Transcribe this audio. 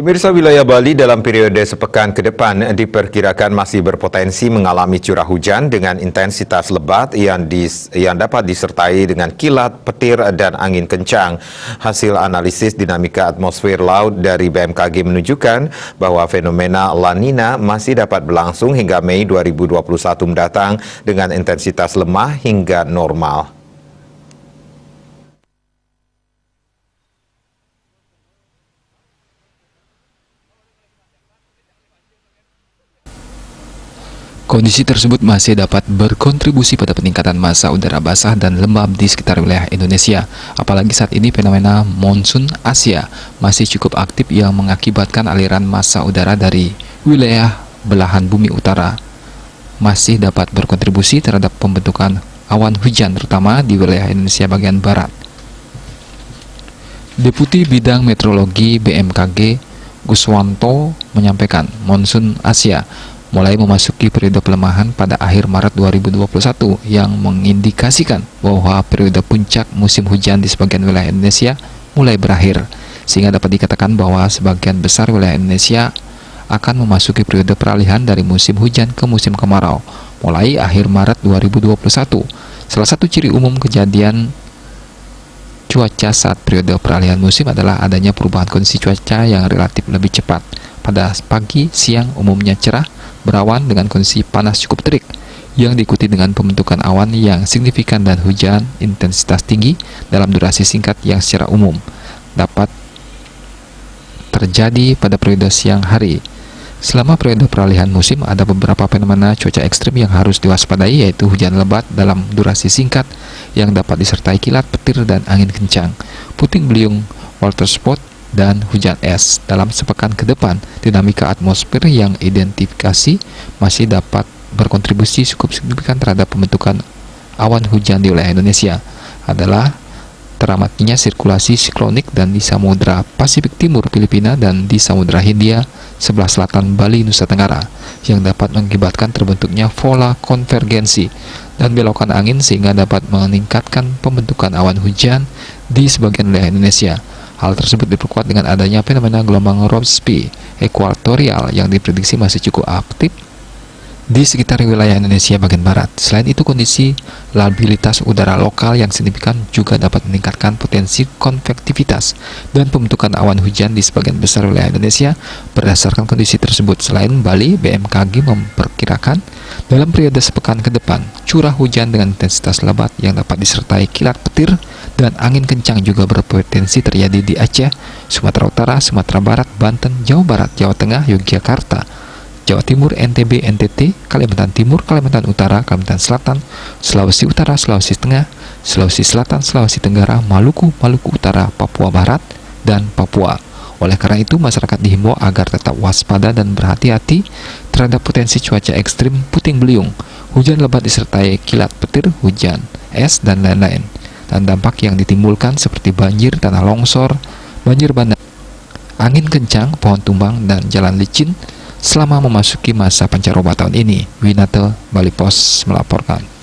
Pemirsa, wilayah Bali dalam periode sepekan ke depan diperkirakan masih berpotensi mengalami curah hujan dengan intensitas lebat yang dapat disertai dengan kilat, petir, dan angin kencang. Hasil analisis dinamika atmosfer laut dari BMKG menunjukkan bahwa fenomena La Nina masih dapat berlangsung hingga Mei 2021 mendatang dengan intensitas lemah hingga normal. Kondisi tersebut masih dapat berkontribusi pada peningkatan massa udara basah dan lembab di sekitar wilayah Indonesia. Apalagi saat ini fenomena monsun Asia masih cukup aktif yang mengakibatkan aliran massa udara dari wilayah belahan bumi utara masih dapat berkontribusi terhadap pembentukan awan hujan terutama di wilayah Indonesia bagian barat. Deputi Bidang Meteorologi BMKG Guswanto menyampaikan monsun Asia mulai memasuki periode pelemahan pada akhir Maret 2021 yang mengindikasikan bahwa periode puncak musim hujan di sebagian wilayah Indonesia mulai berakhir, sehingga dapat dikatakan bahwa sebagian besar wilayah Indonesia akan memasuki periode peralihan dari musim hujan ke musim kemarau mulai akhir Maret 2021. Salah satu ciri umum kejadian cuaca saat periode peralihan musim adalah adanya perubahan kondisi cuaca yang relatif lebih cepat. Pada pagi, siang umumnya cerah, berawan dengan kondisi panas cukup terik yang diikuti dengan pembentukan awan yang signifikan dan hujan intensitas tinggi dalam durasi singkat yang secara umum dapat terjadi pada periode siang hari. Selama periode peralihan musim ada beberapa fenomena cuaca ekstrim yang harus diwaspadai, yaitu hujan lebat dalam durasi singkat yang dapat disertai kilat, petir, dan angin kencang, puting beliung, water spot, dan hujan es. Dalam sepekan ke depan, dinamika atmosfer yang identifikasi masih dapat berkontribusi cukup signifikan terhadap pembentukan awan hujan di wilayah Indonesia adalah teramatinya sirkulasi siklonik dan di Samudra Pasifik Timur Filipina dan di Samudra Hindia sebelah selatan Bali Nusa Tenggara yang dapat mengakibatkan terbentuknya pola konvergensi dan belokan angin sehingga dapat meningkatkan pembentukan awan hujan di sebagian wilayah Indonesia. Hal tersebut diperkuat dengan adanya fenomena gelombang Rossby ekuatorial yang diprediksi masih cukup aktif di sekitar wilayah Indonesia bagian barat. Selain itu, kondisi labilitas udara lokal yang signifikan juga dapat meningkatkan potensi konvektivitas dan pembentukan awan hujan di sebagian besar wilayah Indonesia. Berdasarkan kondisi tersebut, selain Bali, BMKG memperkirakan dalam periode sepekan ke depan, curah hujan dengan intensitas lebat yang dapat disertai kilat petir dan angin kencang juga berpotensi terjadi di Aceh, Sumatera Utara, Sumatera Barat, Banten, Jawa Barat, Jawa Tengah, Yogyakarta, Jawa Timur, NTB, NTT, Kalimantan Timur, Kalimantan Utara, Kalimantan Selatan, Sulawesi Utara, Sulawesi Tengah, Sulawesi Selatan, Sulawesi Tenggara, Maluku, Maluku Utara, Papua Barat, dan Papua. Oleh karena itu, masyarakat dihimbau agar tetap waspada dan berhati-hati terhadap potensi cuaca ekstrim puting beliung, hujan lebat disertai kilat petir, hujan es, dan lain-lain, dan dampak yang ditimbulkan seperti banjir, tanah longsor, banjir bandang, angin kencang, pohon tumbang, dan jalan licin selama memasuki masa pancaroba tahun ini. Winata Bali Pos melaporkan.